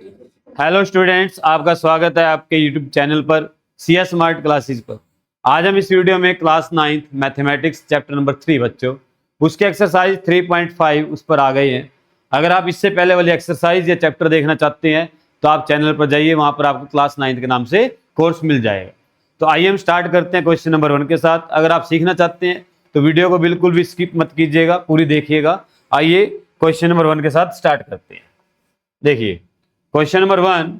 Hello students, आपका स्वागत है आपके यूट्यूब चैनल पर CS स्मार्ट क्लासेस पर। आज हम इस वीडियो में क्लास 9 मैथमेटिक्स चैप्टर नंबर 3 बच्चों उसके एक्सरसाइज 3.5 उस पर आ गए हैं। अगर आप इससे पहले वाली एक्सरसाइज या चैप्टर देखना चाहते हैं तो आप चैनल पर जाइए, वहां पर आपको क्लास 9 के नाम से कोर्स मिल जाएगा। तो आइए हम स्टार्ट करते हैं क्वेश्चन नंबर 1 के साथ। अगर आप सीखना चाहते हैं तो वीडियो को बिल्कुल भी स्किप मत कीजिएगा, पूरी देखिएगा। आइए क्वेश्चन नंबर 1 के साथ स्टार्ट करते हैं। देखिए question number 1,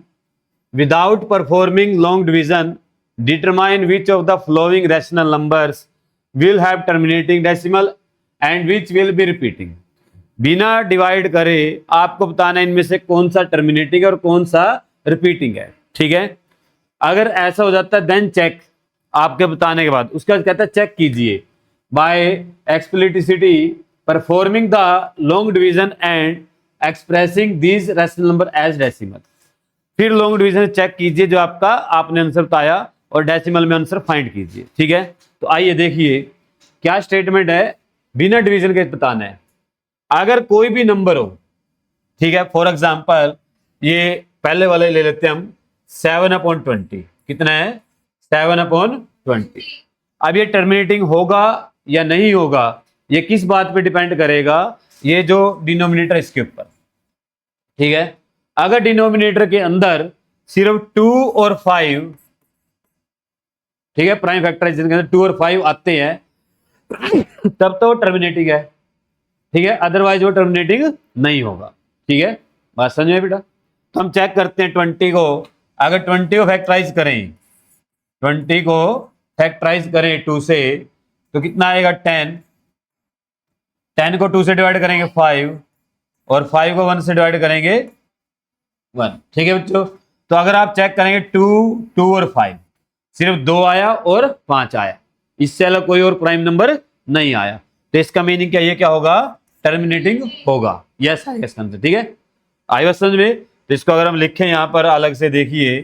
without performing long division determine which of the flowing rational numbers will have terminating decimal and which will be repeating. बिना डिवाइड करे आपको बताना है इनमें से कौन सा टर्मिनेटिंग है और कौन सा रिपीटिंग है। ठीक है, अगर ऐसा हो जाता है देन चेक, आपके बताने के बाद उसके बाद कहता है चेक कीजिए by explicitly performing the long division and expressing these rational number as decimal. फिर लॉन्ग डिवीजन चेक कीजिए जो आपका आपने आंसर बताया और डेसिमल में आंसर फाइंड कीजिए। ठीक है, तो आइए देखिए क्या स्टेटमेंट है। बिना डिवीजन के बताना है अगर कोई भी नंबर हो। ठीक है, फॉर एग्जांपल ये पहले वाले ले लेते हैं हम 7/20। कितना है? 7/20। अब ये टर्मिनेटिंग होगा या नहीं होगा ये किस बात पे डिपेंड करेगा? ये जो डिनोमिनेटर इसके ऊपर। ठीक है, अगर डिनोमिनेटर के अंदर सिर्फ 2 और 5, ठीक है, प्राइम फैक्टराइजेशन के अंदर 2 और 5 आते हैं तब तो टर्मिनेटिंग है। ठीक है, अदरवाइज वो टर्मिनेटिंग नहीं होगा। ठीक है, बात समझ में बेटा? तो हम चेक करते हैं 20 को। अगर 20 को फैक्टराइज करें, 20 को फैक्टराइज करें 2 से तो कितना आएगा? 10। 10 को 2 से डिवाइड करेंगे 5 और 5 को 1 से डिवाइड करेंगे 1। ठीक है बच्चों, तो अगर आप चेक करेंगे 2, 2 और 5 सिर्फ 2 आया और 5 आया, इससे अलग कोई और प्राइम नंबर नहीं आया। तो इसका मीनिंग क्या? ये क्या होगा? टर्मिनेटिंग होगा। यस आएगा इसका आंसर। ठीक है, आई बात समझ में? तो इसको अगर हम लिखें यहां पर अलग से, देखिए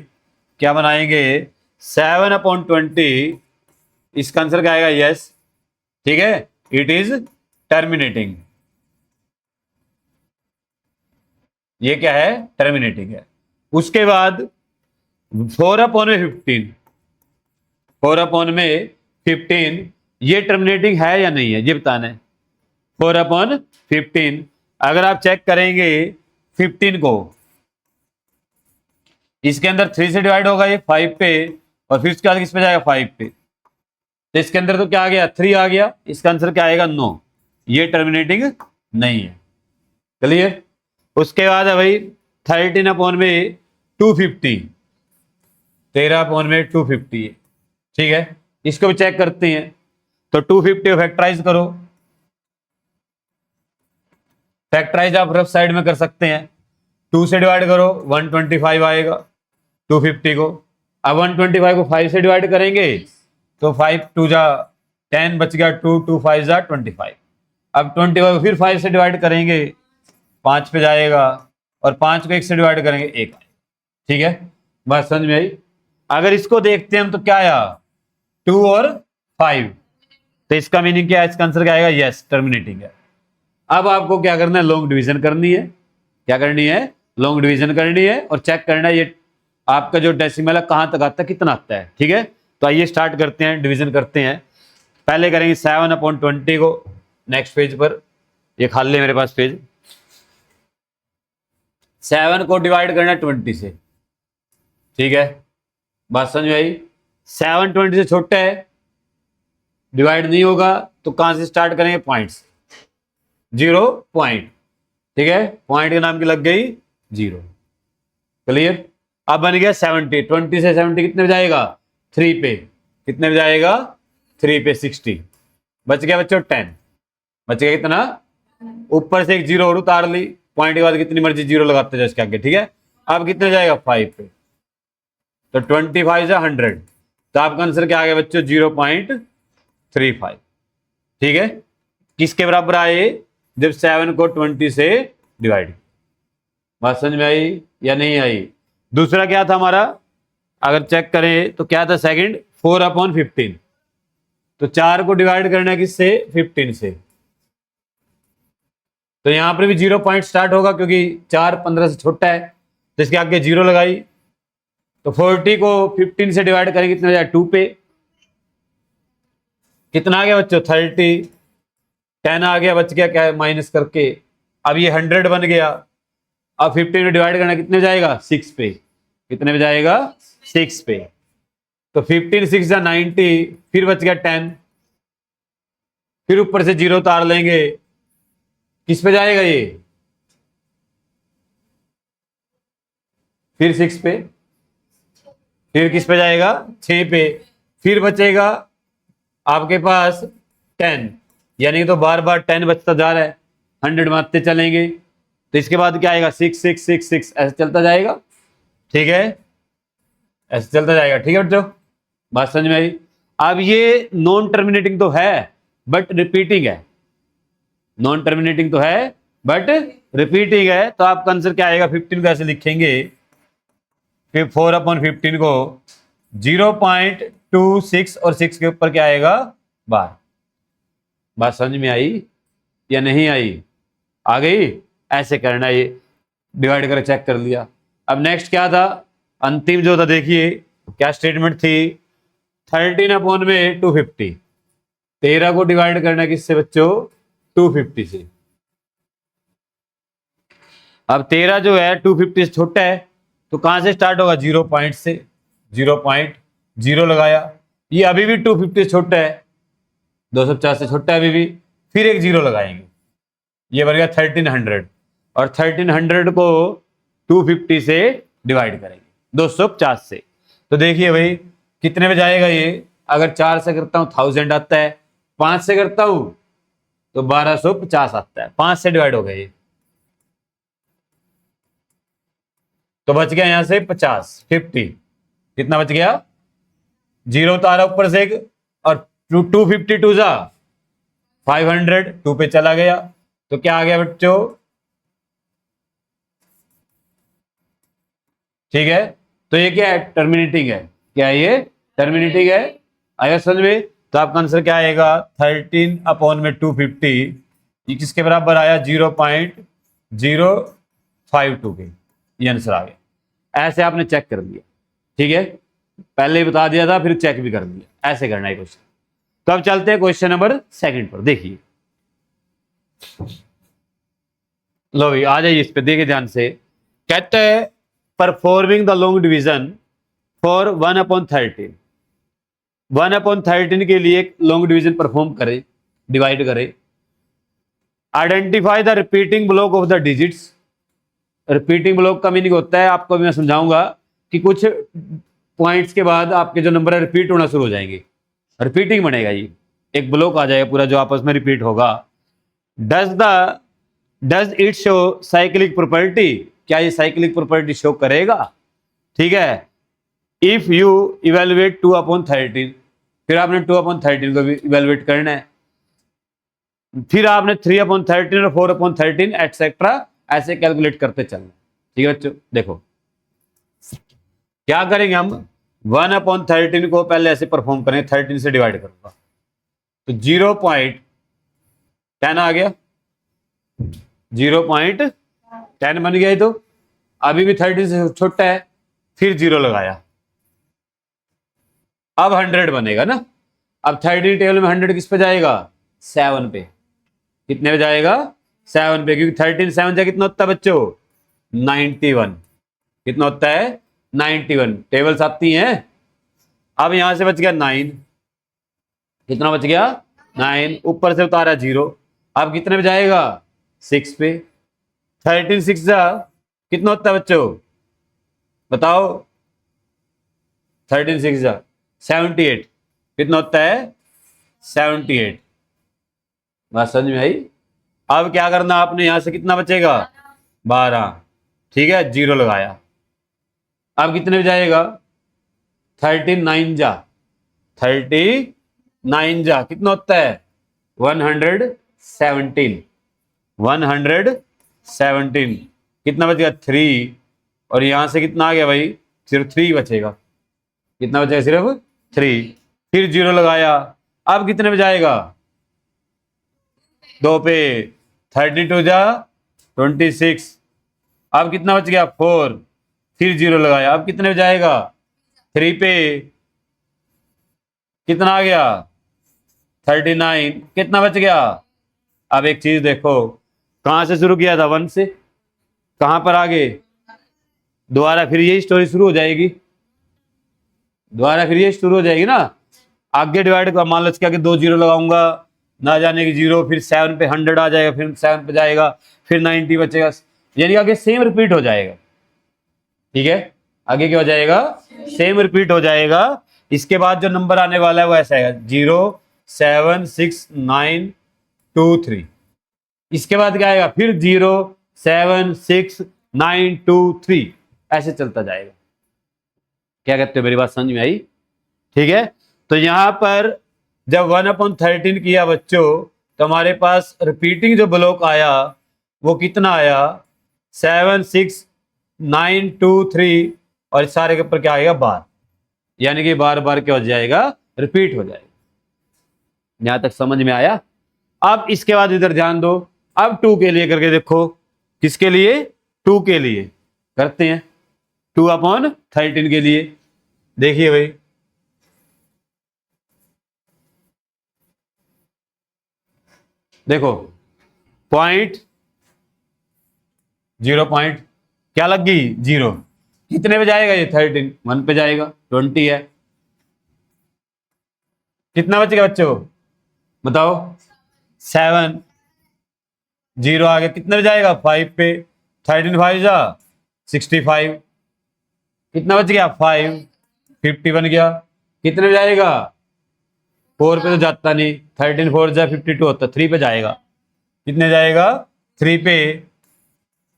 क्या बनाएंगे? 7/20, इसका आंसर क्या आएगा? यस। ठीक है, इट इज टर्मिनेटिंग। ये क्या है? टर्मिनेटिंग है। उसके बाद 4/15, 4/15 ये टर्मिनेटिंग है या नहीं है ये बताना है। 4/15 अगर आप चेक करेंगे 15 को, इसके अंदर 3 से डिवाइड होगा ये 5 पे और फिर उसके बाद किस पे जाएगा? 5 पे। तो इसके अंदर तो क्या आ गया? 3 आ गया। इसका आंसर क्या आएगा? नो, ये टर्मिनेटिंग नहीं है। क्लियर? उसके बाद है भाई 13/250, 13/250 है। ठीक है, इसको भी चेक करते हैं। तो 250 फैक्टराइज करो। फैक्टराइज आप रफ साइड में कर सकते हैं। 2 से डिवाइड करो 125 आएगा 250 को। अब 125 को 5 से डिवाइड करेंगे तो 5 2 जा 10 बच गया, 2 2 5 जा 25। अब 25 को फिर 5 से डिवाइड करेंगे 5 पे जाएगा और 5 को 1 से डिवाइड करेंगे 1। ठीक है, बात समझ में आई? अगर इसको देखते हैं हम तो क्या आया? 2 और 5। तो इसका मीनिंग क्या है? इसका आंसर क्या आएगा? यस, टर्मिनेटिंग है। अब आपको क्या करना है? लॉन्ग डिवीजन करनी है। क्या करनी है? लॉन्ग डिवीजन करनी है और चेक करना है ये आपका जो डेसिमल है कहां तक आता है, कितना आता है। ठीक है, तो आइए स्टार्ट करते हैं, डिवीजन करते हैं। पहले करेंगे 7/20 को। नेक्स्ट पेज पर, ये खाली है मेरे पास पेज। 7 को डिवाइड करना है 20 से। ठीक है, बात समझ में आई? 7 20 से छोटा है, डिवाइड नहीं होगा तो कहां से स्टार्ट करेंगे? पॉइंट से। 0 पॉइंट। ठीक है, पॉइंट के नाम की लग गई 0। क्लियर? अब बन गया 70। 20 से 70 कितने पे जाएगा? 3 पे। कितने पे जाएगा? 3 पे 60। बच गया बच्चों 10। बच गया कितना? ऊपर से एक 0 और उतार ली, पॉइंट के बाद कितनी मर्जी 0 लगाते जाओ इसके आगे। ठीक है, अब कितने जाएगा? 5 पे। तो 25 से 100, तो आपका आंसर क्या आ गया बच्चों? 0.35। ठीक है, किसके बराबर आए? जब 7 को 20 से डिवाइड। बात समझ में आई या नहीं आई? दूसरा क्या था हमारा? अगर चेक करें तो क्या था? सेकंड 4/15। तो 4 को डिवाइड करना है किससे? 15 से। तो यहां पर भी 0 पॉइंट स्टार्ट होगा क्योंकि 4 15 से छोटा है। तो इसके आगे 0 लगाई, तो 40 को 15 से डिवाइड करेंगे कितना जाएगा 2 पे, कितना आ गया बच्चों 30, 10 आ गया, बच गया क्या है माइनस करके, अब ये 100 बन गया। अब 15 में डिवाइड करना कितने जाएगा 6 पे, कितने में जाएगा 6 पे, तो 15 6 जा 90, फिर बच गया 10, फिर ऊपर से 0 उतार लेंगे, किस पे जाएगा ये, फिर 6 पे, फिर किस पे जाएगा 6 पे, फिर बचेगा आपके पास 10, यानी तो बार बार 10 बचता जा रहा है, 100 मारते चलेंगे, तो इसके बाद क्या आएगा 6 6 6 6 ऐसे चलता जाएगा, ठीक है, ऐसे चलता जाएगा, ठीक है बच्चों, बात समझ में आई। अब ये नॉन टर्मिनेटिंग तो है बट रिपीटिंग है, नॉन टर्मिनेटिंग तो है बट रिपीटिंग है, तो आपका आंसर क्या आएगा 15 को ऐसे लिखेंगे, फिर 4/15 को 0.26 और 6 के ऊपर क्या आएगा बार। बात समझ में आई या नहीं आई, आ गई, ऐसे करना, ये डिवाइड कर चेक कर लिया। अब नेक्स्ट क्या था, अंतिम जो था देखिए क्या स्टेटमेंट थी, 13 में 250, 13 को डिवाइड करना किससे बच्चों 250 से। अब 13 जो है 250 से छोटा है, तो कहां से स्टार्ट होगा 0 पॉइंट से, 0.0 लगाया, ये अभी भी 250 से छोटा है, 250 से छोटा है अभी भी, फिर एक 0 लगाएंगे, ये बन गया 1300, और 1300 को 250 से डिवाइड करेंगे 250 से, तो देखिए भाई कितने में जाएगा ये, अगर 4 से करता हूं 1000 आता है, 5 से करता हूं तो 1250 आता है, 5 से डिवाइड हो गया ये, तो बच गया यहां से 50 कितना बच गया, 0 उतारा ऊपर से एक, और 252 जा 500, 2 पे चला गया, तो क्या आ गया बच्चों, ठीक है, तो ये क्या है टर्मिनेटिंग है, क्या ये टर्मिनेटिंग है, आया समझ में, तो आपका आंसर क्या आएगा 13/250, ये किसके बराबर आया 0.052 के, ये आंसर आ गया, ऐसे आपने चेक कर लिया, ठीक है, पहले ही बता दिया था फिर चेक भी कर लिया, ऐसे करना है क्वेश्चन। तो अब चलते हैं क्वेश्चन नंबर 2 पर, देखिए, लो भाई आ जाइए इस पे, देखिए ध्यान से, कहते हैं performing the long division for 1/13, 1/13 के लिए एक लॉन्ग डिवीजन परफॉर्म करे, डिवाइड करे, identify the repeating block of the digits, repeating block का मीनिंग होता है, आपको मैं समझाऊंगा कि कुछ पॉइंट्स के बाद आपके जो नंबर है रिपीट होना शुरू हो जाएंगे, रिपीटिंग बनेगा, ये एक ब्लॉक आ जाएगा पूरा जो आपस में रिपीट होगा। Does it show cyclic property, क्या ये साइक्लिक प्रॉपर्टी शो करेगा, ठीक है, इफ यू इवेलुएट 2/13, फिर आपने 2/13 को भी इवेलुएट करना है, फिर आपने 3/13 और 4/13 एटसेट्रा ऐसे कैलकुलेट करते चलना, ठीक है बच्चों। देखो क्या करेंगे हम, 1/13 को पहले ऐसे परफॉर्म करेंगे, 13 से डिवाइड करूंगा, तो 0.10 आ गया, 0.10 बन गया, तो अभी भी 13 से छोटा है, फिर 0 लगाया, अब 100 बनेगा ना, अब 13 टेबल में 100 किस पे जाएगा 7 पे, कितने पे जाएगा 7 पे, क्योंकि 13 7 जा कितना होता है बच्चों 91, कितना होता है 91, टेबल्स आती हैं। अब यहां से बच गया 9, कितना बच गया 9, ऊपर से उतारा 0, अब कितने पे जाएगा 6 पे, 13 6 जा कितना होता है बच्चों बताओ, 13 6 जा 78, कितना होता है 78, बात समझ में आई। अब क्या करना आपने, यहां से कितना बचेगा 12, ठीक है 0 लगाया, अब कितने में जाएगा 39 जा 39 जा कितना होता है 117, 117, कितना बचेगा 3, और यहां से कितना आ गया भाई सिर्फ 3 बचेगा, कितना बचेगा सिर्फ 3, फिर 0 लगाया, अब कितने में जाएगा 2 पे, 32 जा 26, अब कितना बच गया 4, फिर 0 लगाया, अब कितने पे जाएगा? 3 पे। कितना आ गया? 39। कितना बच गया? अब एक चीज देखो, कहां से शुरू किया था? 1 से। कहां पर आगे? दोबारा फिर यही स्टोरी शुरू हो जाएगी, दोबारा फिर ये शुरू हो जाएगी ना। आगे डिवाइड कर, मान लो इसके आगे 2 0 लगाऊंगा, ना जाने की 0, फिर 7 पे 100 आ जाएगा, फिर 7 पे जाएगा, फिर 90 बचेगा, यानी आगे सेम रिपीट हो जाएगा। ठीक है, आगे क्या हो जाएगा? सेम रिपीट हो जाएगा। इसके बाद जो नंबर आने वाला है वो ऐसा आएगा 0 7 6 9 2 3। इसके बाद क्या आएगा? फिर 0 7 6 9 2 3, ऐसे चलता जाएगा। क्या कहते हो? मेरी बात समझ में आई? ठीक है, तो यहां पर जब 1/13 किया बच्चों, तो हमारे पास रिपीटिंग जो ब्लॉक आया वो कितना आया? 7 6 9 2 3, और इस सारे के ऊपर क्या आएगा? बार, यानी कि बार बार क्या हो जाएगा? रिपीट हो जाएगा। यहां तक समझ में आया? अब इसके बाद इधर ध्यान दो, अब 2 के लिए करके देखो। किसके लिए? 2 के लिए करते हैं, 2/13 के लिए। देखिए भाई, देखो पॉइंट, 0 पॉइंट क्या लग गई? 0। कितने पे जाएगा ये? 13 1 पे जाएगा, 20 है। कितना बचेगा बच्चों? बताओ। 7, 0 आगे कितने पे जाएगा? 5 पे। 13 5 जा 65। कितना बच गया? 5, 50 बन गया। कितने पे जाएगा? 4 पे तो जाता नहीं, 13 4 जा 52 होता, 3 पे जाएगा। कितने जाएगा? 3 पे।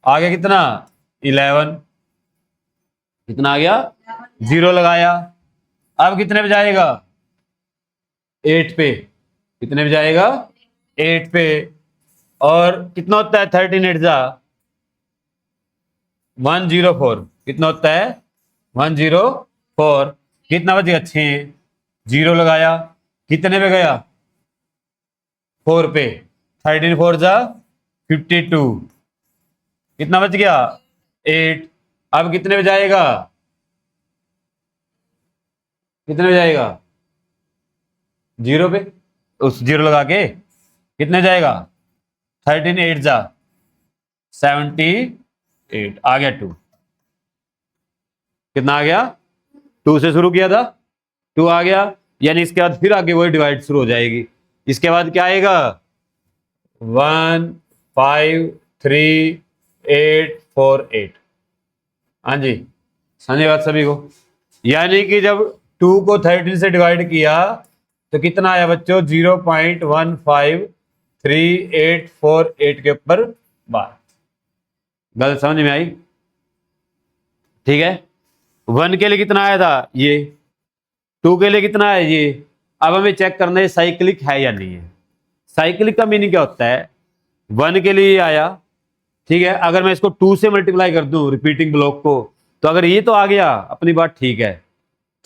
आगे कितना? 11। कितना आ गया? 0 लगाया, अब कितने पे जाएगा? 8 पे। कितने पे जाएगा? 8 पे। और कितना होता है? 13 8 जा 104। कितना होता है? 104। कितना बचेगा? 6। 0 लगाया, कितने पे गया? 4 पे। 13 4 जा 52। कितना बच गया? 8। अब कितने पे जाएगा? कितने पे जाएगा? 0 पे। उस 0 लगा के कितने जाएगा? 13 8 जा 78। आ गया 2। कितना आ गया? 2 से शुरू किया था, 2 आ गया, यानी इसके बाद फिर आगे वही डिवाइड शुरू हो जाएगी। इसके बाद क्या आएगा? 1 5 3 8 4 8। हाँ जी, समझे बात सभी को? यानी कि जब 2 को 13 से डिवाइड किया तो कितना आया बच्चों? 0.153 8 के ऊपर बार। गलत समझ में आई? ठीक है, 1 के लिए कितना आया था? ये। 2 के लिए कितना है? ये। अब हमें चेक करना है साइक्लिक है या नहीं है। साइक्लिक का मीनिंग क्या होता है? 1 के लिए ये आया, ठीक है, अगर मैं इसको 2 से मल्टीप्लाई कर दूं रिपीटिंग ब्लॉक को, तो अगर ये तो आ गया अपनी बात ठीक है।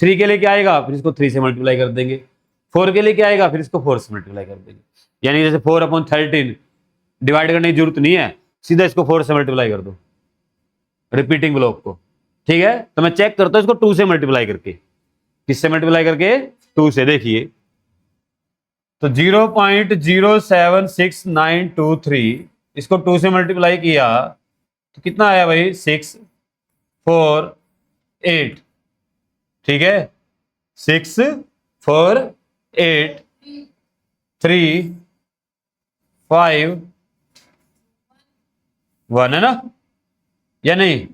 3 के लिए क्या आएगा? फिर इसको 3 से मल्टीप्लाई कर देंगे। 4 के लिए क्या आएगा? फिर इसको 4 से मल्टीप्लाई कर देंगे। यानी जैसे 4/13 डिवाइड करने की जरूरत नहीं है, सीधा इसको 4 से मल्टीप्लाई कर दो रिपीटिंग ब्लॉक को। ठीक है, तो मैं चेक करता हूं इसको 2 से मल्टीप्लाई करके। किससे मल्टीप्लाई करके? 2 से। देखिए, तो 0.076923 इसको 2 से मल्टीप्लाई किया तो कितना आया भाई? 6 4 8। ठीक है, 6 4 8 3 5 1 है ना, या नहीं?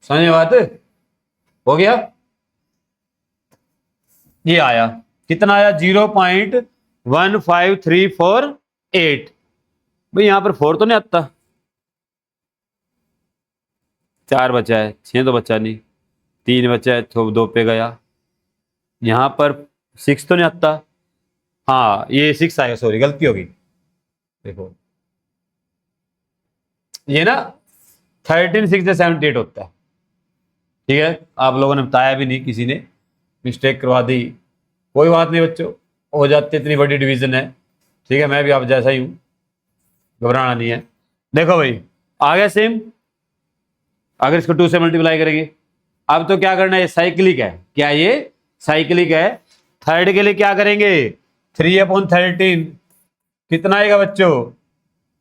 समझ में बात? हो गया? ये आया, कितना आया? 0.15348। भाई यहां पर 4 तो नहीं आता, 4 बचा है, 6 तो बचा नहीं, 3 बचा है तो 2 पे गया। यहां पर 6 तो नहीं आता, हाँ ये 6 आएगा, सॉरी गलती होगी। देखो ये ना 13 6 से 78 होता है। ठीक है, आप लोगों ने बताया भी नहीं, किसी ने मिस्टेक करवा दी, कोई बात नहीं बच्चों, हो जाती, इतनी बड़ी डिवीजन है। ठीक है, मैं भी आप जैसा ही हूं, घबराना नहीं है। देखो भाई, आ गया सेम। अगर इसको 2 से मल्टीप्लाई करेंगे, अब तो क्या करना है, साइक्लिक है, क्या ये साइक्लिक है। थर्ड के लिए क्या करेंगे, 3/13 कितना आएगा बच्चों,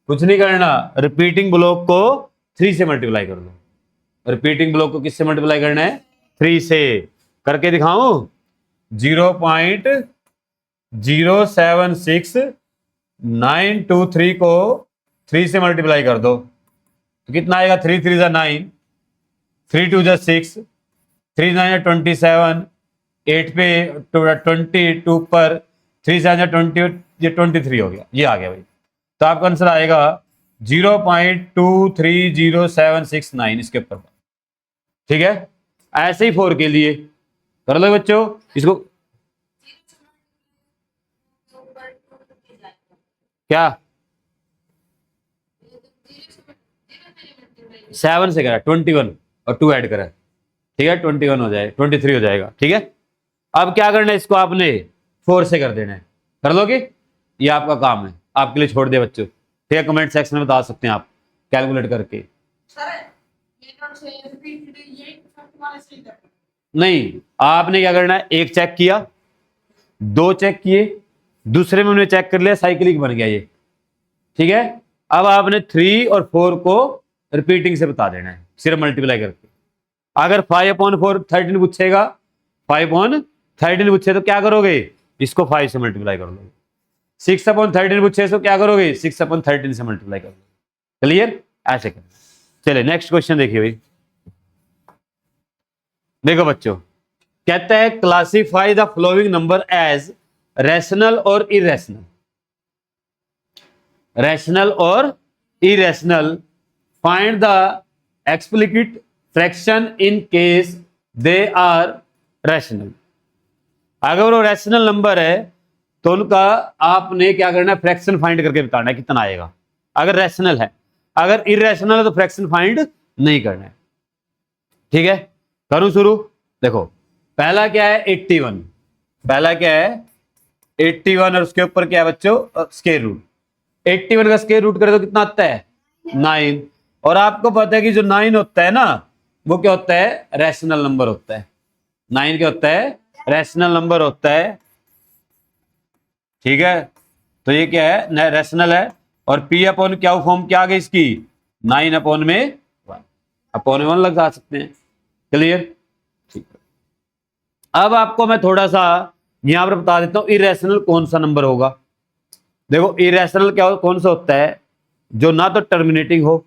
कुछ नहीं करना, रिपीटिंग ब्लॉक को 3 से मल्टीप्लाई कर दो। रिपीटिंग ब्लॉक को किससे मल्टीप्लाई करना है, 3 से। करके दिखाऊं, 0.076923 को 3 से मल्टीप्लाई कर दो तो कितना आएगा, 3 3 जा 9, 3 2 जा 6, 3 9 27, 8 पे 22 पर 3 7 20, ये 23 हो गया, ये आ गया भाई। तो आपका आंसर आएगा 0.230769 इसके ऊपर। ठीक है, ऐसे ही 4 के लिए कर लो बच्चों इसको। क्या 7 से करा, 21 और 2 ऐड करा, ठीक है 21 हो जाए, 23 हो जाएगा। ठीक है, अब क्या करना है, इसको आपने 4 से कर देना है, कर लोगे, ये आपका काम है, आपके लिए छोड़ दिया बच्चों। ठीक है, कमेंट सेक्शन में बता सकते हैं आप कैलकुलेट करके। नहीं, आपने क्या करना है, एक चेक किया, 2 चेक किए, दूसरे में उन्हें चेक कर लिया, साइक्लिक बन गया ये। ठीक है, अब आपने 3 और 4 को रिपीटिंग से बता देना है, सिर्फ मल्टीप्लाई करके। अगर 5/13 पूछेगा, 5/13 पूछे तो क्या करोगे, इसको 5 से मल्टीप्लाई कर लो। 6/13 पूछे तो क्या करोगे, 6/13 से मल्टीप्लाई कर लो। क्लियर, ऐसे कर। चलिए नेक्स्ट क्वेश्चन देखिए भाई। देखो बच्चों, कहता है classify the following number as rational और इरेशनल। रैशनल और irrational, find the explicit fraction in case they are rational. अगर वो रैशनल नंबर है तो उनका आपने क्या करना है, फ्रैक्शन फाइंड करके बताना है कितना आएगा, अगर रैशनल है। अगर इरेशनल है तो फ्रैक्शन फाइंड नहीं करना है। ठीक है, करूं शुरू। देखो पहला क्या है, 81, पहला क्या है 81 और उसके ऊपर क्या है बच्चों, स्क्वायर रूट। 81 का स्क्वायर रूट करे तो कितना आता है, 9। और आपको पता है कि जो 9 होता है ना, वो क्या होता है, रैशनल नंबर होता है। 9 क्या होता है, रैशनल नंबर होता है। ठीक है, तो ये क्या है, रैशनल है। और पी अपॉन क्या फॉर्म क्या आ गई इसकी, 9 अपॉन में 1, अपॉन में 1 लगा सकते हैं। क्लियर, ठीक है। अब आपको मैं थोड़ा सा यहां पर बता देता हूं इरेशनल कौन सा नंबर होगा। देखो इरेशनल क्या कौन सा होता है, जो ना तो टर्मिनेटिंग हो,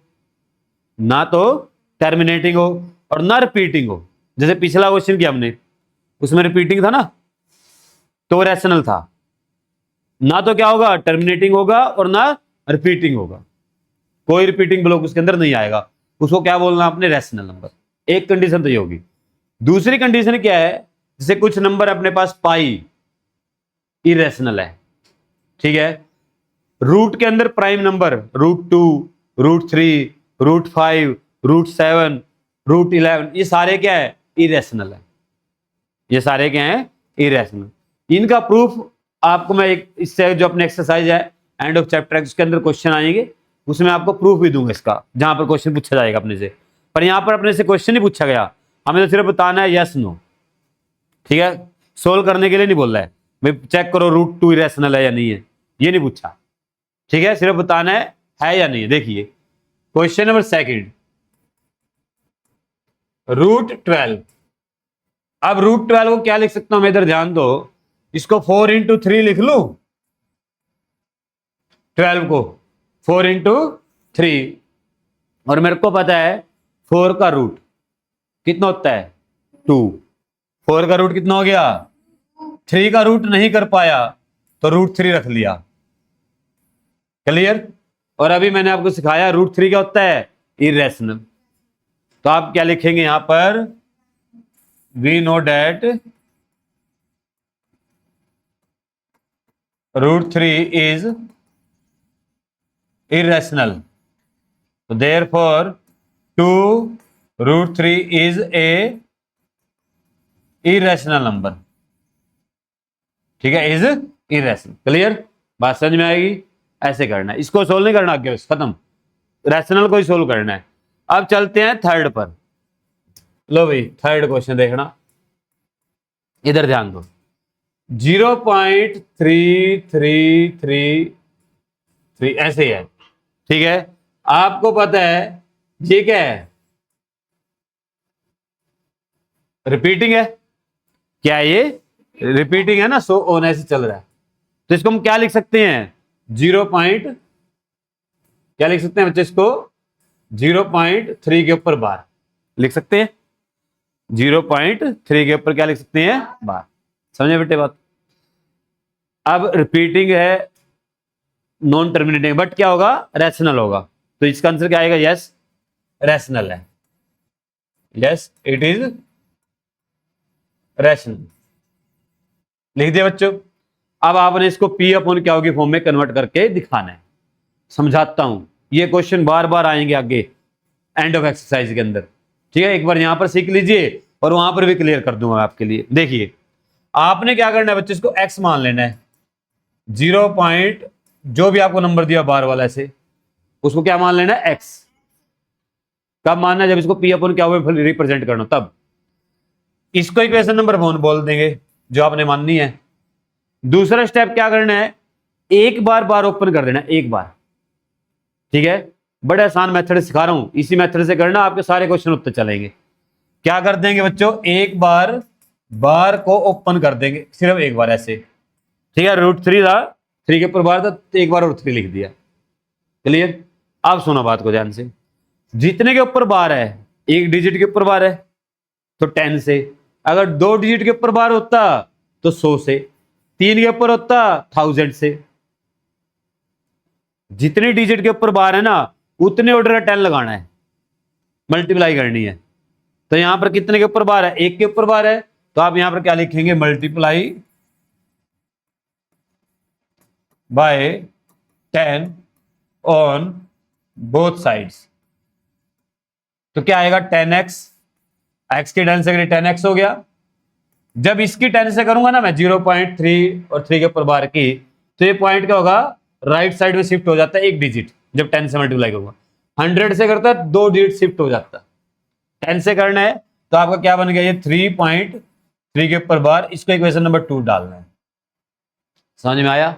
ना तो टर्मिनेटिंग हो और ना रिपीटिंग हो। जैसे पिछला क्वेश्चन किया हमने, उसमें रिपीटिंग था ना, तो रैशनल था। ना तो क्या होगा, टर्मिनेटिंग होगा और ना रिपीटिंग होगा, कोई रिपीटिंग ब्लॉक उसके अंदर नहीं आएगा, उसको क्या बोलना आपने, रैशनल नंबर। एक कंडीशन तो ये होगी। दूसरी कंडीशन क्या है, जैसे कुछ नंबर अपने पास पाई इरेशनल है। ठीक है, रूट के अंदर प्राइम नंबर √2, √3, √5, √7, √11, ये सारे क्या है, इरेशनल है। ये सारे क्या है, इरेशनल। इनका प्रूफ आपको मैं एक इससे जो अपने एक्सरसाइज है एंड ऑफ चैप्टर उसके अंदर क्वेश्चन आएंगे, उसमें आपको प्रूफ भी दूंगा इसका, जहां पर क्वेश्चन पूछा जाएगा अपने से। पर यहां पर अपने से क्वेश्चन नहीं पूछा गया, हमें तो सिर्फ बताना है यस नो। ठीक है, सोल्व करने के लिए नहीं बोल रहा है भाई चेक करो √2 इरेशनल है या नहीं है, ये नहीं पूछा। ठीक है, सिर्फ बताना है या नहीं है। देखिए क्वेश्चन नंबर सेकंड, √12। अब √12 को क्या लिख सकता हूं मैं, इधर ध्यान दो, इसको 4 × 3 लिख लू, 12 को 4 × 3, और मेरे को पता है 4 का रूट कितना होता है, 2। 4 का रूट कितना हो गया, 3 का रूट नहीं कर पाया तो √3 रख लिया। क्लियर, और अभी मैंने आपको सिखाया √3 क्या होता है, इरेशनल। तो आप क्या लिखेंगे यहां पर, we know that √3 is irrational, so therefore 2 √3 is a irrational number। ठीक है, इज irrational। क्लियर, बात समझ में आएगी। ऐसे करना है, इसको सोल्व नहीं करना आगे, खत्म। रैशनल को ही सोल्व करना है। अब चलते हैं थर्ड पर। लो भाई थर्ड क्वेश्चन देखना, इधर ध्यान दो। 0.3333 ऐसे ही है, ठीक है। आपको पता है ये क्या है, रिपीटिंग है। क्या है ये, रिपीटिंग है ना, सो ऑन ऐसे चल रहा है। तो इसको हम क्या लिख सकते हैं, 0 पॉइंट, क्या लिख सकते हैं बच्चे इसको, 0.3 के ऊपर बार लिख सकते हैं। 0.3 के ऊपर क्या लिख सकते हैं, बार। समझे बेटे बात। अब रिपीटिंग है, नॉन टर्मिनेटिंग, बट क्या होगा, रैशनल होगा। तो इसका आंसर क्या आएगा, यस रैशनल है, यस इट इज रैशनल। लिख दिया बच्चों। अब आपने इसको पी अपॉन क्या होगी फॉर्म में कन्वर्ट करके दिखाना है। समझाता हूं, ये क्वेश्चन बार बार आएंगे आगे एंड ऑफ एक्सरसाइज के अंदर, ठीक है। एक बार यहां पर सीख लीजिए और वहां पर भी क्लियर कर दूंगा आपके लिए। देखिए आपने क्या करना है बच्चे, इसको एक्स मान लेना है। 0 पॉइंट जो भी आपको नंबर दिया बार वाला से, उसको क्या मान लेना है, एक्स। कब मानना है, जब इसको पी अपॉन क्या हुआ रिप्रेजेंट करना, तब इसको इक्वेशन नंबर 1 बोल देंगे जो आपने माननी है। दूसरा स्टेप क्या करना है, एक बार बार ओपन कर देना, एक बार, ठीक है। बड़े आसान मेथड सिखा रहा हूं, इसी मेथड से करना, आपके सारे क्वेश्चन उत्तर चलेंगे। क्या कर देंगे बच्चों, एक बार बार को ओपन कर देंगे, सिर्फ एक बार ऐसे, ठीक है। √3 था, 3 के ऊपर बार था, तो एक बार और 3 लिख दिया, क्लियर। अब सुनो बात को ध्यान से, जितने के ऊपर बार है, एक डिजिट के ऊपर बार है तो 10 से, अगर 2 डिजिट के ऊपर बार होता तो 100 से, 3 के ऊपर होता 1000 से। जितने डिजिट के ऊपर बार है ना, उतने ऑर्डर का 10 लगाना है, मल्टीप्लाई करनी है। तो यहां पर कितने के ऊपर बार है, 1 के ऊपर बार है, तो आप यहां पर क्या लिखेंगे, multiply by 10 on both sides. तो क्या आएगा, 10x, x की 10 से 10x हो गया। जब इसकी 10 से करूंगा ना मैं 0.3 और 3 के ऊपर बार की, तो ये पॉइंट क्या होगा, राइट साइड में शिफ्ट हो जाता है एक डिजिट, जब 10 से मल्टीप्लाई करूंगा। 100 से करता है 2 डिजिट शिफ्ट हो जाता है। 10 से करना है तो आपका क्या बन गया, ये 3.3 के ऊपर बार, इसको इक्वेशन नंबर 2 डालना है। समझ में आया,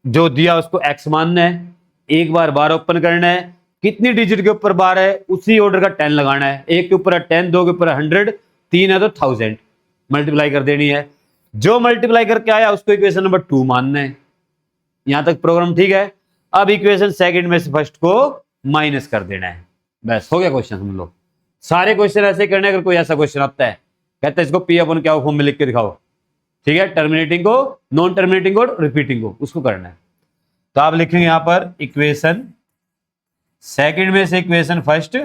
जो दिया उसको x मानना है, एक बार बार ओपन करना है, कितनी डिजिट के ऊपर बार है उसी ऑर्डर का 10 लगाना है। 1 के ऊपर है 10, 2 के ऊपर 100, 3 है तो 1000, मल्टीप्लाई कर देनी है। जो मल्टीप्लाई करके आया उसको इक्वेशन नंबर 2 मानना है। यहां तक प्रोग्राम ठीक है। अब इक्वेशन सेकंड में से फर्स्ट को माइनस कर देना है, बस हो गया क्वेश्चन। हम लोग सारे क्वेश्चन ऐसे करने, अगर कोई ऐसा क्वेश्चन आता है कहता है इसको पी अपन क्या फॉर्म में लिख के दिखाओ, ठीक है, टर्मिनेटिंग को, नॉन टर्मिनेटिंग को, रिपीटिंग को, उसको करना है। तो आप लिखेंगे यहां पर इक्वेशन सेकंड में से इक्वेशन फर्स्ट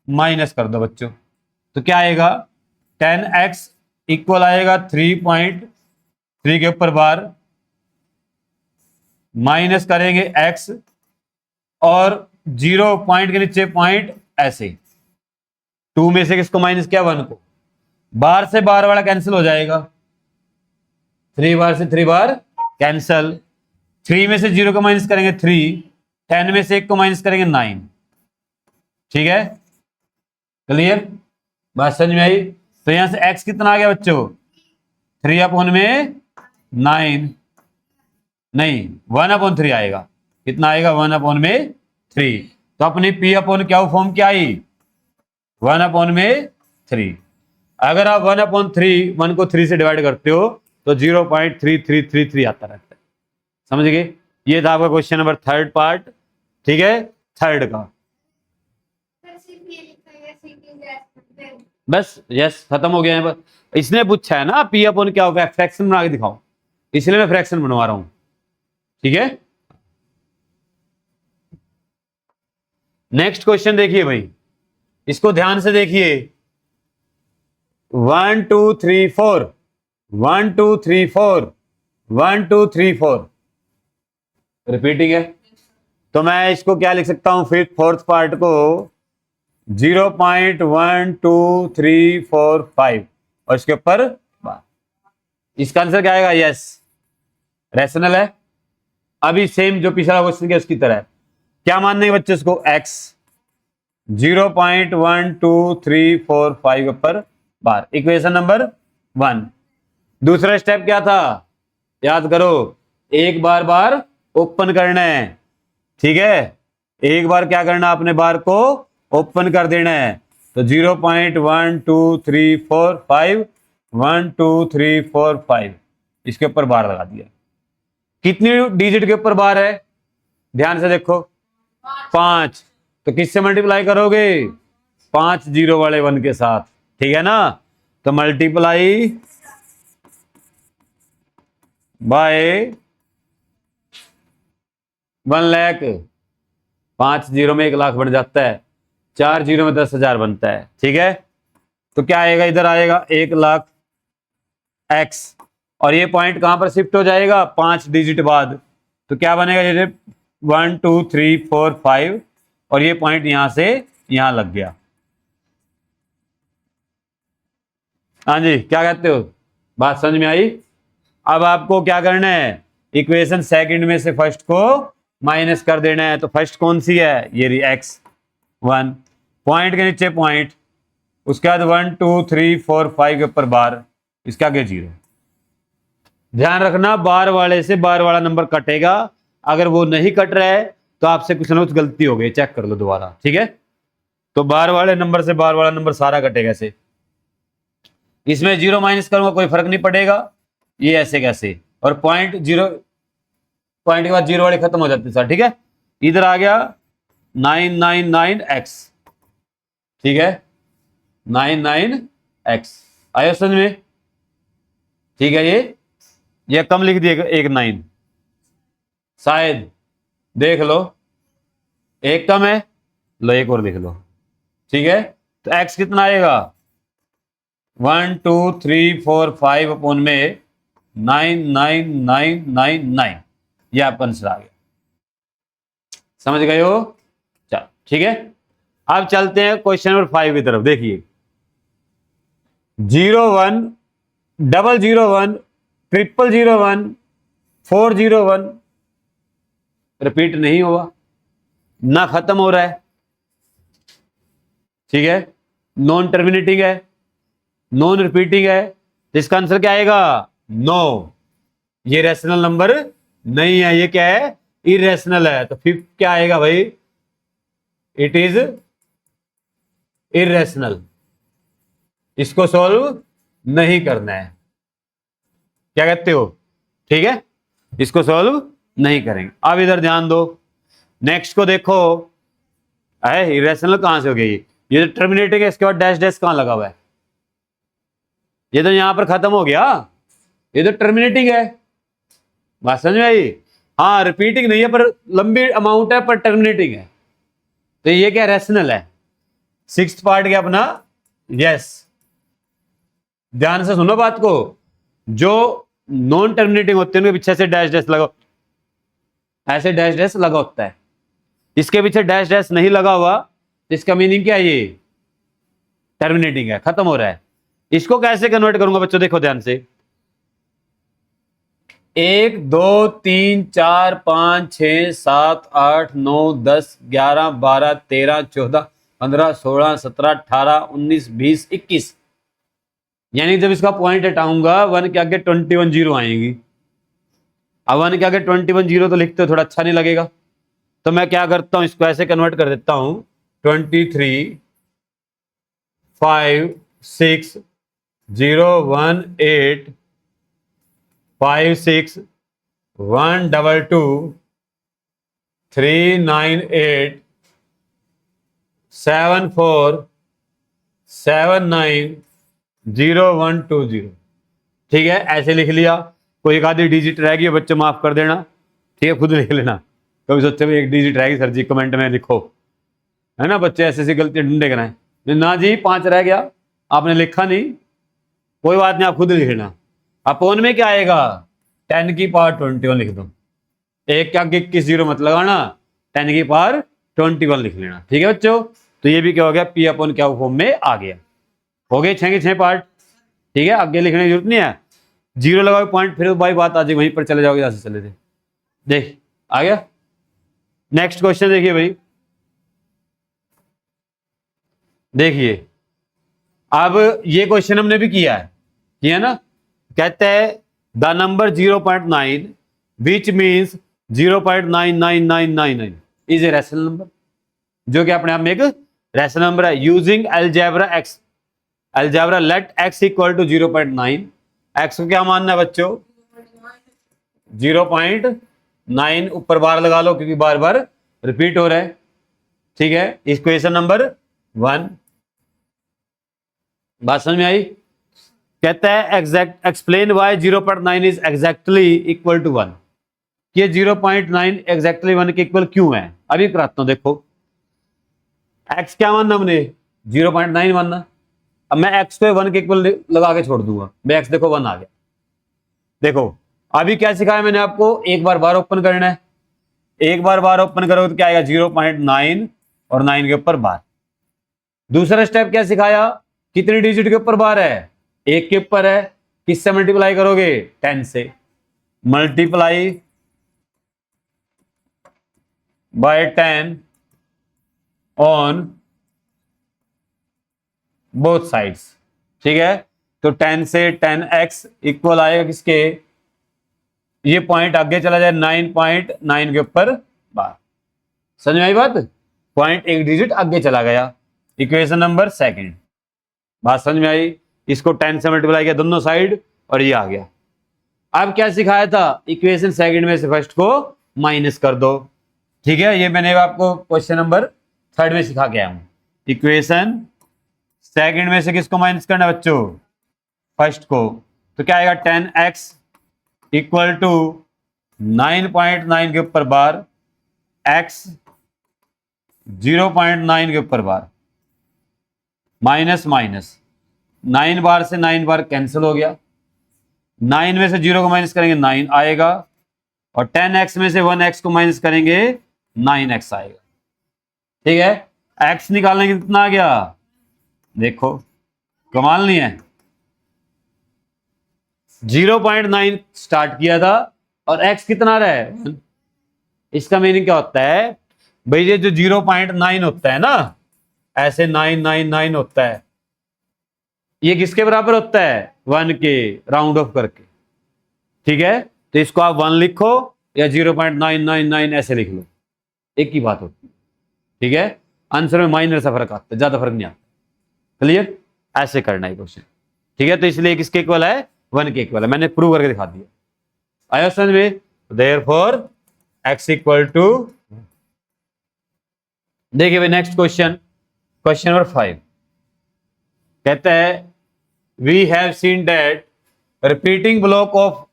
माइनस कर दो बच्चों, तो क्या आएगा, 10x इक्वल आएगा 3.3 के ऊपर बार, माइनस करेंगे x और 0 पॉइंट के नीचे पॉइंट ऐसे, 2 में से किसको माइनस किया, 1 को। बार से बार वाला कैंसिल हो जाएगा, 3 बार से 3 बार कैंसल, 3 में से 0 को माइनस करेंगे 3, 10 में से 1 को माइनस करेंगे 9, ठीक है, क्लियर, बात समझ में आई। तो यहां से x कितना आ गया बच्चों, 3 अपॉन में 9, नहीं 1 अपॉन 3 आएगा, कितना आएगा, 1 अपॉन में 3। तो अपनी p अपॉन क्या फॉर्म क्या आई, 1 अपॉन में 3। अगर आप 1 अपॉन 3, 1 को 3 से डिवाइड करते हो तो 0.3333 आता रहता है। समझ गए, ये था आपका क्वेश्चन नंबर थर्ड पार्ट, ठीक है, थर्ड का। बस यस खत्म हो गया है। इसने पूछा है ना पी अपॉन क्या होगा, फ्रैक्शन बना के दिखाओ, इसलिए मैं फ्रैक्शन बनवा रहा हूं, ठीक है। नेक्स्ट क्वेश्चन देखिए भाई, इसको ध्यान से देखिए। 1 2 3 4, 1 2 3 4, 1 2 3 4, रिपीटिंग है। तो मैं इसको क्या लिख सकता हूं, फिर फोर्थ पार्ट को 0.12345 और इसके ऊपर, इसका आंसर क्या आएगा, यस रैशनल है। अभी सेम जो पिछला क्वेश्चन किया उसकी तरह है। क्या मानने बच्चे इसको, x 0.1234 पर बार, इक्वेशन नंबर 1। दूसरा स्टेप क्या था, याद करो, एक बार बार ओपन करना है, ठीक है, एक बार क्या करना, अपने बार को ओपन कर देना है। तो 0.1234 12345 इसके ऊपर बार लगा दिया। कितनी डिजिट के ऊपर बार है, ध्यान से देखो, 5। तो किससे मल्टीप्लाई करोगे, 5 जीरो वाले 1 के साथ, ठीक है ना। तो मल्टीप्लाई बाय 1 लाख, 5 जीरो में 1 लाख बन जाता है, 4 जीरो में 10,000 बनता है, ठीक है। तो क्या आएगा, इधर आएगा 1 लाख x, और ये पॉइंट कहां पर शिफ्ट हो जाएगा, 5 डिजिट बाद। तो क्या बनेगा, जैसे 1 2 3 4 5, और ये पॉइंट यहां से यहां लग गया। हाँ जी, क्या कहते हो, बात समझ में आई। अब आपको क्या करना है, इक्वेशन सेकंड में से फर्स्ट को माइनस कर देना है। तो फर्स्ट कौन सी है, ये रही x1, पॉइंट के नीचे पॉइंट, उसके बाद 1 2 3 4 5 के ऊपर बार, इसके आगे 0। ध्यान रखना, बार वाले से बार वाला नंबर कटेगा, अगर वो नहीं कट रहा है तो आपसे कुछ ना कुछ गलती हो गई, चेक कर लो दोबारा, ठीक है। तो बार वाले नंबर से बार वाला नंबर सारा कटेगा ऐसे, इसमें 0 माइनस करूंगा कोई फर्क नहीं पड़ेगा, ये ऐसे कैसे, और पॉइंट 0, पॉइंट के बाद 0 वाले खत्म हो जाते सर, ठीक है। इधर आ गया 999x, ठीक है, 99x आया समझ में, ठीक है। ये कम लिख दिए एक 9, शायद देख लो, एक कम है, लो एक और लिख लो, ठीक है। तो x कितना आएगा, 1 2 3 4 5 अपॉन में 99999, ये आपका आंसर आ गया, समझ गए हो, चलो ठीक है। अब चलते हैं क्वेश्चन नंबर 5 की तरफ। देखिए 01 001 001 401 रिपीट नहीं हुआ ना, खत्म हो रहा है, ठीक है, नॉन टर्मिनेटिंग है, नॉन रिपीटिंग है, तो इसका आंसर क्या आएगा, नो, ये रैशनल नंबर नहीं है, ये क्या है, इरेशनल है। तो फिफ्थ क्या आएगा भाई, इट इज इरेशनल, इसको सॉल्व नहीं करना है, क्या कहते हो, ठीक है, इसको सॉल्व नहीं करेंगे। अब इधर ध्यान दो, नेक्स्ट को देखो, है इरेशनल कहां से हो गई, ये तो टर्मिनेटिंग है, इसके बाद डैश डैश कहां लगा हुआ है, ये तो यहां पर खत्म हो गया, ये तो टर्मिनेटिंग है, बात समझ में आई। हाँ रिपीटिंग नहीं है पर लंबी अमाउंट है, पर टर्मिनेटिंग है, तो ये क्या रैशनल है। सिक्स्थ पार्ट क्या अपना, यस, ध्यान से सुनो बात को, जो नॉन टर्मिनेटिंग होते हैं उनके पीछे से डैश डैश लगा, ऐसे डैश डैश लगा होता है, इसके पीछे डैश डैश नहीं लगा हुआ, इसका मीनिंग क्या है, ये टर्मिनेटिंग है, खत्म हो रहा है। इसको कैसे कन्वर्ट करूंगा बच्चों, देखो ध्यान से, 1 2 3 4 5 6 7 8 9 10 11 12 13 14 15 16 17 18 19 20 21, यानी जब इसका पॉइंट हटाऊंगा 1 के आगे 21 जीरो आएंगी। अब 1 के आगे 21 जीरो तो लिखते हो थोड़ा अच्छा नहीं लगेगा, तो मैं क्या करता हूं, इसको ऐसे कन्वर्ट कर देता हूं, 23 5 6 0 1 8 5 6 1 2 2 3 9 8 7 4 7 9 0 1 2 0, ठीक है, ऐसे लिख लिया। कोई एक आधी डिजिट रह गई बच्चों माफ कर देना, ठीक है, खुद लिख लेना, कभी सोचे भी एक डिजिट रहेगी सर जी कमेंट में लिखो, है ना, बच्चे ऐसे ऐसी गलती ढूंढे कराएं, ना जी 5 रह गया आपने लिखा नहीं, कोई बात नहीं, आप खुद लिख लेना। अपोन में क्या आएगा, 10 की पावर 21 लिख दो, एक क्या 21 जीरो मत लगाना, 10 की पावर 21 लिख लेना, ठीक है बच्चों। तो ये भी क्या हो गया, पी अपॉन क्या फॉर्म में आ गया, हो गए 6 के 6 पार्ट, ठीक है, आगे लिखने की जरूरत नहीं है, जीरो लगाओ पॉइंट, फिर भाई बात आ जाए वहीं पर चले जाओगे, जैसे चले थे, देख आ गया, नेक्स्ट क्वेश्चन देखिए भाई, देखिए अब ये क्वेश्चन हमने भी किया ना। कहते हैं the number 0.9 which means 0.99999 is a rational number, जो कि अपने आप में एक रैशनल नंबर है। Using algebra x, algebra let x equal to 0.9, x को क्या मानना है बच्चों 0.9, ऊपर बार लगा लो क्योंकि बार बार रिपीट हो रहा है। ठीक है, इक्वेशन नंबर 1 बात समझ में आई। कहता है exact explain why 0.9 is exactly equal to 1, ये 0.9 एग्जैक्टली 1 के इक्वल क्यों है। अभी कराता हूं, देखो एक्स क्या मानना हमने 0.9 मानना, अब मैं एक्स को 1 के इक्वल लगा के छोड़ दूंगा, मैं एक्स देखो 1 आ गया। देखो अभी क्या सिखाया मैंने आपको, एक बार बार ओपन करना है, एक बार बार ओपन करोगे तो क्या आएगा 0.9 और 9 के ऊपर बार। दूसरा स्टेप क्या सिखाया, कितने डिजिट के ऊपर बार है, 1 के ऊपर है, किससे मल्टीप्लाई करोगे 10 से, multiply by 10 on both sides. ठीक है, तो 10 से 10x इक्वल आएगा किसके, ये पॉइंट आगे चला जाए 9.9 के ऊपर बार। समझ में आई बात, पॉइंट एक डिजिट आगे चला गया। इक्वेशन नंबर 2 बात समझ में आई, इसको 10 से मल्टीप्लाई किया दोनों साइड और ये आ गया। अब क्या सिखाया था, इक्वेशन 2 में से फर्स्ट को माइनस कर दो। ठीक है, ये मैंने आपको क्वेश्चन नंबर 3 में सिखा के आया हूं। इक्वेशन 2 में से किसको माइनस करना है बच्चों, फर्स्ट को, तो क्या आएगा 10x इक्वल टू 9.9 के ऊपर बार, x 0.9 के ऊपर बार, माइनस माइनस 9 बार से 9 बार कैंसिल हो गया, 9 में से 0 को माइनस करेंगे 9 आएगा, और 10x में से 1x को माइनस करेंगे 9x आएगा। ठीक है, x निकालने के कितना आ गया, देखो कमाल नहीं है, 0.9 स्टार्ट किया था और x कितना रहा है 1। इसका मीनिंग क्या होता है भाई, ये जो 0.9 होता है ना, ऐसे 999 होता है, ये किसके बराबर होता है 1 के, राउंड ऑफ करके। ठीक है, तो इसको आप 1 लिखो या 0.999 ऐसे लिख लो, एक ही बात होती है। ठीक है, आंसर में माइनर सा फर्क आता है, ज्यादा फर्क नहीं आता। क्लियर, ऐसे करना है क्वेश्चन। ठीक है, तो इसलिए किसके इक्वल है 1 के इक्वल है, मैंने प्रूव करके दिखा दिया। आया समझ में, देयरफॉर x इक्वल टू, देखिए भाई नेक्स्ट क्वेश्चन, क्वेश्चन नंबर 5 कहता है we have seen that repeating block of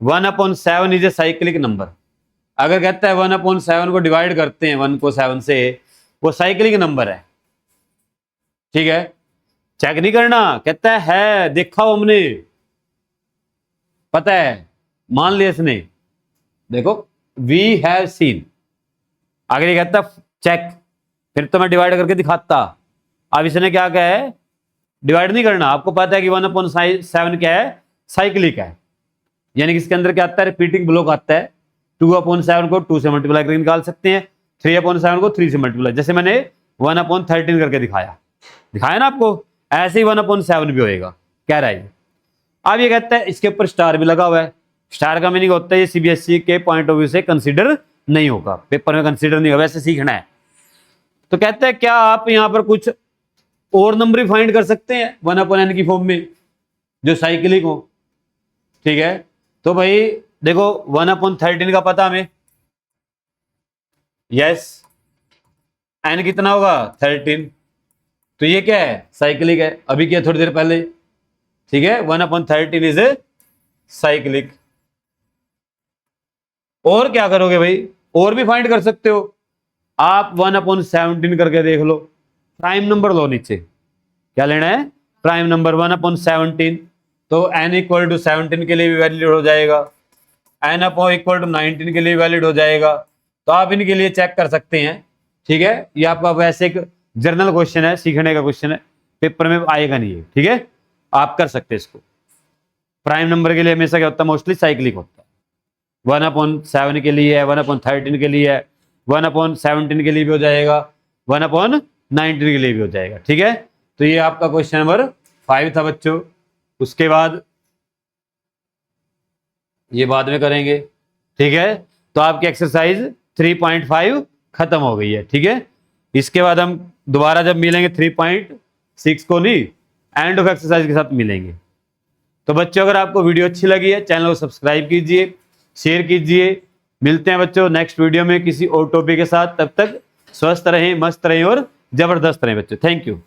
1/7 is a cyclic number. अगर कहता है 1/7 को डिवाइड करते हैं 1 को 7 से, वो साइक्लिक नंबर है। ठीक है, चेक नहीं करना, कहता है देखा हो हमने, पता है, मान लिया इसने। देखो वी हैव सीन, आगे कहता चेक, फिर तो मैं डिवाइड करके दिखाता। अब इसने क्या कहा है, डिवाइड नहीं करना, आपको पता है कि 1/7 क्या है, साइक्लिक है, यानी कि इसके अंदर क्या आता है, रिपीटिंग ब्लॉक आता है। 2/7 को 2 से मल्टीप्लाई करके निकाल सकते हैं, 3/7 को 3 से मल्टीप्लाई, जैसे मैंने 1/13 करके दिखाया ना आपको, ऐसे ही 1/7 भी होएगा, कह रहा है। अब ये कहता है इसके ऊपर स्टार भी लगा हुआ है, स्टार का मीनिंग होता है ये सीबीएसई के पॉइंट ऑफ व्यू से कंसीडर नहीं होगा, पेपर में कंसीडर नहीं होगा, वैसे सीखना है। तो कहता है क्या आप यहां पर कुछ और नंबर भी फाइंड कर सकते हैं 1/n की फॉर्म में जो साइक्लिक हो। ठीक है, तो भाई देखो 1/13 का पता हमें, यस, n कितना होगा 13, तो ये क्या है साइक्लिक है, अभी क्या थोड़ी देर पहले। ठीक है, 1/13 इज ए साइक्लिक। और क्या करोगे भाई, और भी फाइंड कर सकते हो आप, 1/17 करके देख लो, प्राइम नंबर लो, नीचे क्या लेना है, प्राइम नंबर 1/17, तो n इक्वल टू 17 के लिए भी वैलिड हो जाएगा, n इक्वल टू 19 के लिए भी वैलिड हो जाएगा। तो आप इनके लिए चेक कर सकते हैं। ठीक है, ये आपका वैसे एक जर्नल क्वेश्चन है, सीखने का क्वेश्चन है, पेपर में आएगा नहीं है। ठीक है, आप कर सकते हैं इसको। प्राइम नंबर के लिए हमेशा क्या होता है, मोस्टली साइक्लिक होता है, 1/7 के लिए है, 1/13 के लिए है, 1/17 के लिए भी हो जाएगा, 1/19 के लिए भी हो जाएगा। ठीक है, तो ये आपका क्वेश्चन नंबर 5 था बच्चों। उसके बाद ये बाद में करेंगे। ठीक है, तो आपकी एक्सरसाइज 3.5 खत्म हो गई है। ठीक है, इसके बाद हम दोबारा जब मिलेंगे 3.6 को नहीं, एंड ऑफ एक्सरसाइज के साथ मिलेंगे। तो बच्चों अगर आपको वीडियो अच्छी लगी है, चैनल को सब्सक्राइब कीजिए, शेयर कीजिए। मिलते हैं बच्चों नेक्स्ट वीडियो में किसी और टॉपिक के साथ। तब तक स्वस्थ रहें, मस्त रहें और जबरदस्त रहें बच्चों। Thank you.